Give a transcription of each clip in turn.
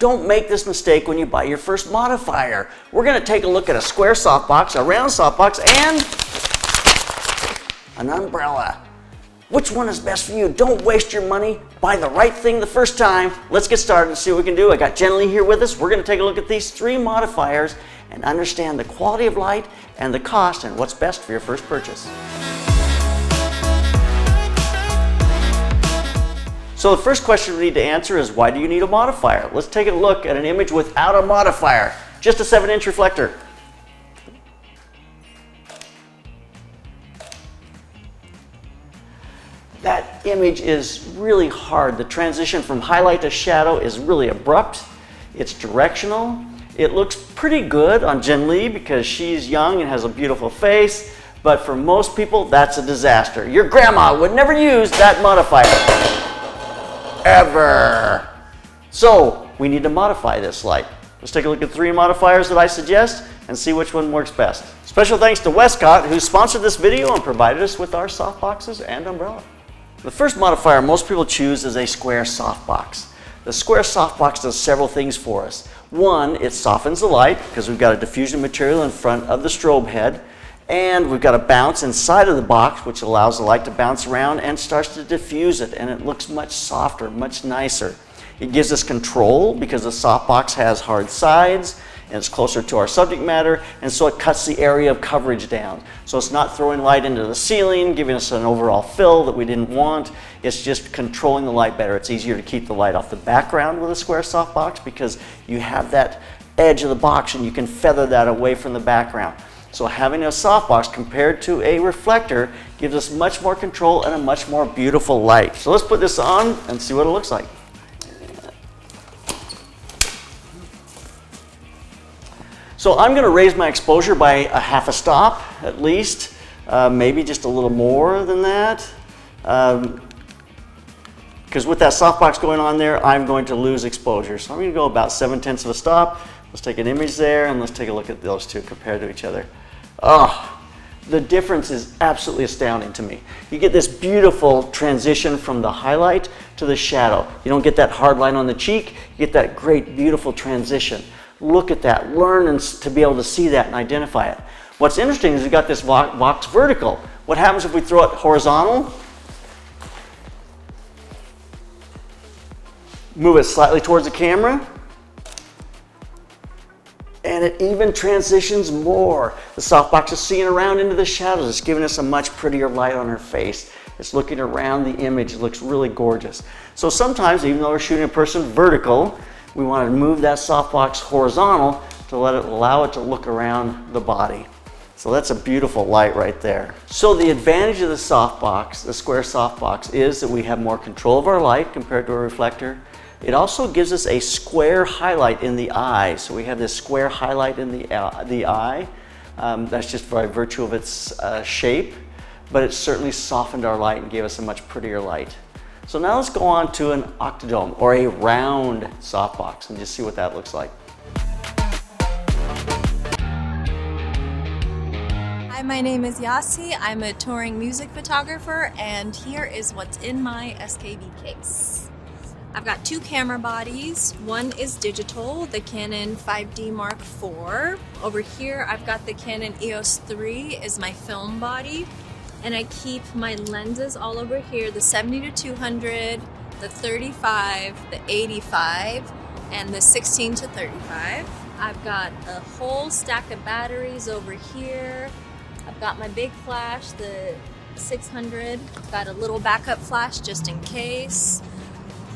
don't make this mistake when you buy your first modifier. We're going to take a look at a square softbox, a round softbox, and an umbrella. Which one is best for you? Don't waste your money. Buy the right thing the first time. Let's get started and see what we can do. I got Jen Lee here with us. We're going to take a look at these 3 modifiers and understand the quality of light and the cost and what's best for your first purchase. So the first question we need to answer is, why do you need a modifier? Let's take a look at an image without a modifier. Just a 7-inch reflector. That image is really hard. The transition from highlight to shadow is really abrupt. It's directional. It looks pretty good on Jen Lee because she's young and has a beautiful face, but for most people, that's a disaster. Your grandma would never use that modifier, ever. So we need to modify this light. Let's take a look at 3 modifiers that I suggest and see which one works best. Special thanks to Westcott, who sponsored this video and provided us with our softboxes and umbrella. The first modifier most people choose is a square softbox. The square softbox does several things for us. One, it softens the light because we've got a diffusion material in front of the strobe head, and we've got a bounce inside of the box which allows the light to bounce around and starts to diffuse it, and it looks much softer, much nicer. It gives us control because the softbox has hard sides and it's closer to our subject matter, and so it cuts the area of coverage down. So it's not throwing light into the ceiling, giving us an overall fill that we didn't want. It's just controlling the light better. It's easier to keep the light off the background with a square softbox because you have that edge of the box and you can feather that away from the background. So having a softbox compared to a reflector gives us much more control and a much more beautiful light. So let's put this on and see what it looks like. So I'm going to raise my exposure by a half a stop at least, maybe just a little more than that. Because with that softbox going on there, I'm going to lose exposure. So I'm going to go about 7/10 of a stop. Let's take an image there and let's take a look at those two compared to each other. Oh, the difference is absolutely astounding to me. You get this beautiful transition from the highlight to the shadow. You don't get that hard line on the cheek, you get that great, beautiful transition. Look at that, learn to be able to see that and identify it. What's interesting is we've got this box vertical. What happens if we throw it horizontal? Move it slightly towards the camera, and it even transitions more. The softbox is seeing around into the shadows. It's giving us a much prettier light on her face. It's looking around the image. It looks really gorgeous. So sometimes, even though we're shooting a person vertical, we want to move that softbox horizontal to allow it to look around the body. So that's a beautiful light right there. So the advantage of the softbox, the square softbox, is that we have more control of our light compared to a reflector. It also gives us a square highlight in the eye. So we have this square highlight in the eye. That's just by virtue of its shape, but it certainly softened our light and gave us a much prettier light. So now let's go on to an Octa-dome, or a round softbox, and just see what that looks like. Hi, my name is Yasi. I'm a touring music photographer, and here is what's in my SKB case. I've got 2 camera bodies. One is digital, the Canon 5D Mark IV. Over here, I've got the Canon EOS 3 is my film body. And I keep my lenses all over here, the 70-200, the 35, the 85, and the 16-35. I've got a whole stack of batteries over here. I've got my big flash, the 600. Got a little backup flash just in case.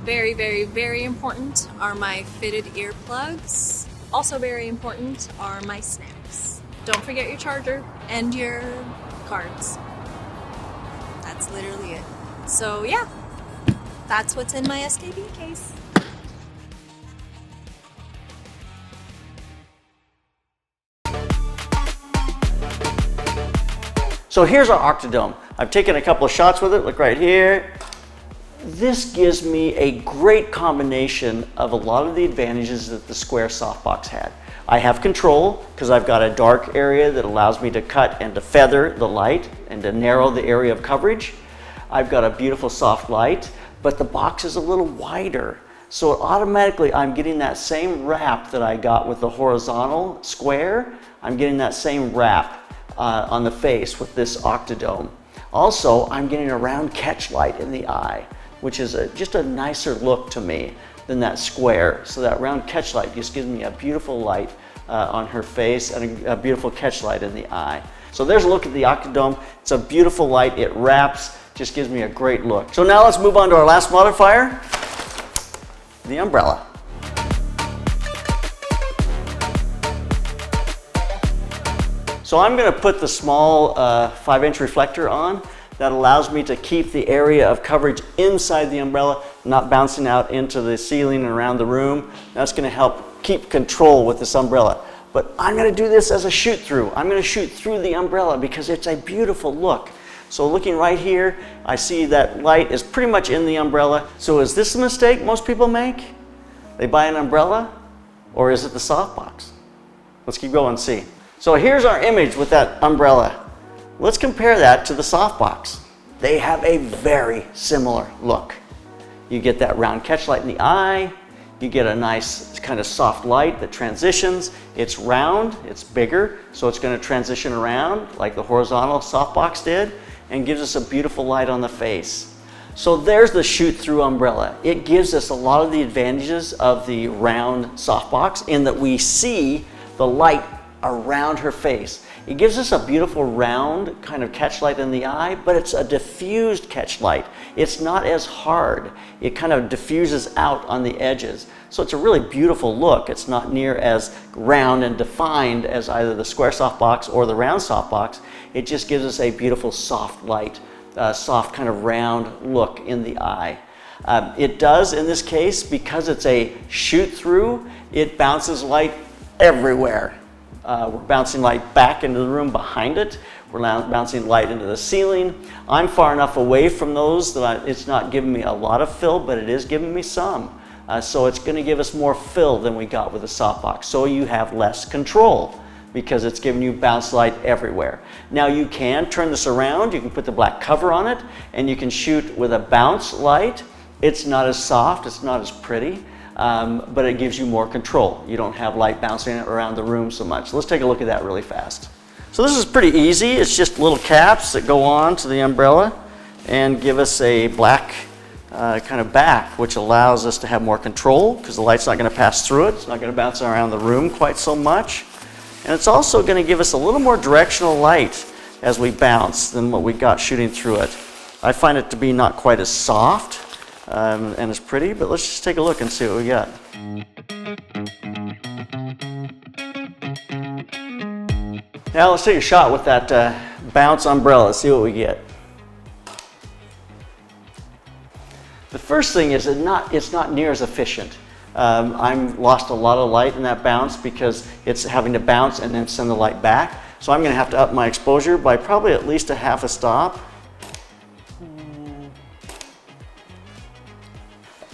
Very, very, very important are my fitted earplugs. Also very important are my snacks. Don't forget your charger and your cards. That's literally it. So yeah, that's what's in my SKB case. So here's our Octa-dome. I've taken a couple of shots with it, look right here. This gives me a great combination of a lot of the advantages that the square softbox had. I have control because I've got a dark area that allows me to cut and to feather the light and to narrow the area of coverage. I've got a beautiful soft light, but the box is a little wider. So automatically I'm getting that same wrap that I got with the horizontal square. I'm getting that same wrap on the face with this Octa-dome. Also, I'm getting a round catch light in the eye, which is just a nicer look to me than that square. So that round catch light just gives me a beautiful light on her face and a beautiful catch light in the eye. So there's a look at the Octa-dome. It's a beautiful light. It wraps, just gives me a great look. So now let's move on to our last modifier, the umbrella. So I'm going to put the small 5-inch reflector on. That allows me to keep the area of coverage inside the umbrella, not bouncing out into the ceiling and around the room. That's going to help keep control with this umbrella. But I'm going to do this as a shoot through. I'm going to shoot through the umbrella because it's a beautiful look. So looking right here, I see that light is pretty much in the umbrella. So is this a mistake most people make? They buy an umbrella, or is it the softbox? Let's keep going and see. So here's our image with that umbrella. Let's compare that to the softbox. They have a very similar look. You get that round catch light in the eye. You get a nice kind of soft light that transitions. It's round, it's bigger, so it's going to transition around like the horizontal softbox did and gives us a beautiful light on the face. So there's the shoot-through umbrella. It gives us a lot of the advantages of the round softbox in that we see the light around her face. It gives us a beautiful round kind of catch light in the eye, but it's a diffused catch light. It's not as hard. It kind of diffuses out on the edges. So it's a really beautiful look. It's not near as round and defined as either the square softbox or the round softbox. It just gives us a beautiful soft light, soft kind of round look in the eye. It does, in this case, because it's a shoot through, it bounces light everywhere. We're bouncing light back into the room behind it. We're bouncing light into the ceiling. I'm far enough away from those that it's not giving me a lot of fill, but it is giving me some. So it's going to give us more fill than we got with the softbox. So you have less control because it's giving you bounce light everywhere. Now you can turn this around. You can put the black cover on it and you can shoot with a bounce light. It's not as soft. It's not as pretty. But it gives you more control. You don't have light bouncing around the room so much. Let's take a look at that really fast. So this is pretty easy. It's just little caps that go on to the umbrella and give us a black kind of back, which allows us to have more control because the light's not going to pass through it. It's not going to bounce around the room quite so much. And it's also going to give us a little more directional light as we bounce than what we got shooting through it. I find it to be not quite as soft and it's pretty, but let's just take a look and see what we got. Now let's take a shot with that bounce umbrella, see what we get. The first thing is it's not near as efficient. I've lost a lot of light in that bounce because it's having to bounce and then send the light back. So I'm going to have to up my exposure by probably at least a half a stop.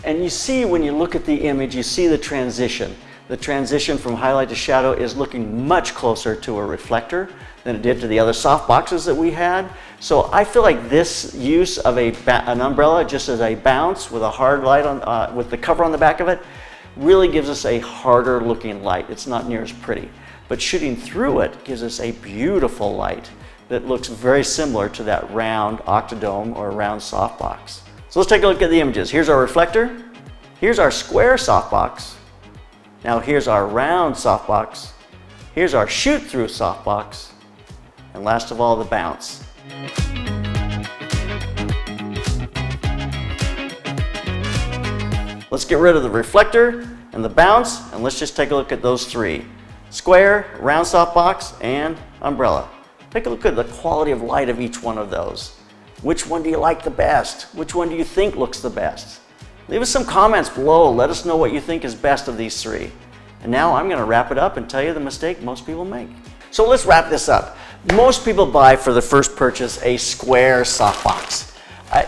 And you see when you look at the image, you see the transition. The transition from highlight to shadow is looking much closer to a reflector than it did to the other soft boxes that we had. So I feel like this use of an umbrella just as a bounce with a hard light on, with the cover on the back of it, really gives us a harder looking light. It's not near as pretty. But shooting through it gives us a beautiful light that looks very similar to that round Octa-dome or round softbox. So let's take a look at the images. Here's our reflector. Here's our square softbox. Now here's our round softbox. Here's our shoot-through softbox. And last of all, the bounce. Let's get rid of the reflector and the bounce, and let's just take a look at those three. Square, round softbox, and umbrella. Take a look at the quality of light of each one of those. Which one do you like the best? Which one do you think looks the best? Leave us some comments below. Let us know what you think is best of these three. And now I'm going to wrap it up and tell you the mistake most people make. So let's wrap this up. Most people buy for the first purchase a square softbox.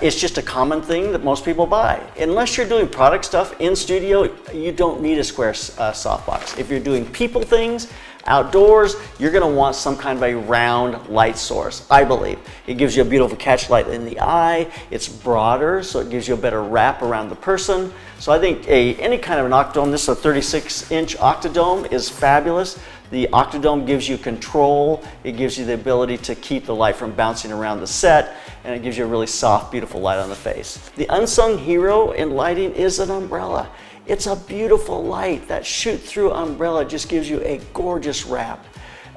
It's just a common thing that most people buy. Unless you're doing product stuff in studio, you don't need a square softbox. If you're doing people things, outdoors, you're gonna want some kind of a round light source, I believe. It gives you a beautiful catch light in the eye, it's broader, so it gives you a better wrap around the person. So I think any kind of an Octa-dome, this is a 36-inch Octa-dome, is fabulous. The Octa-dome gives you control, it gives you the ability to keep the light from bouncing around the set, and it gives you a really soft, beautiful light on the face. The unsung hero in lighting is an umbrella. It's a beautiful light. That shoot-through umbrella just gives you a gorgeous wrap.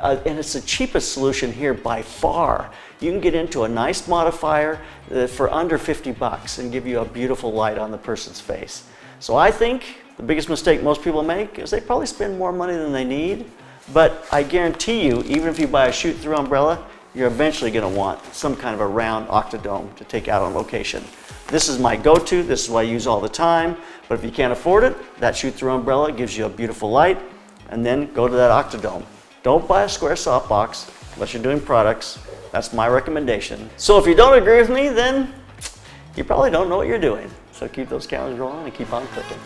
And it's the cheapest solution here by far. You can get into a nice modifier for under 50 bucks and give you a beautiful light on the person's face. So I think the biggest mistake most people make is they probably spend more money than they need. But I guarantee you, even if you buy a shoot-through umbrella, you're eventually going to want some kind of a round Octa-dome to take out on location. This is my go-to, this is what I use all the time, but if you can't afford it, that shoot-through umbrella gives you a beautiful light, and then go to that Octa-dome. Don't buy a square softbox unless you're doing products. That's my recommendation. So if you don't agree with me, then you probably don't know what you're doing. So keep those cameras rolling and keep on clicking.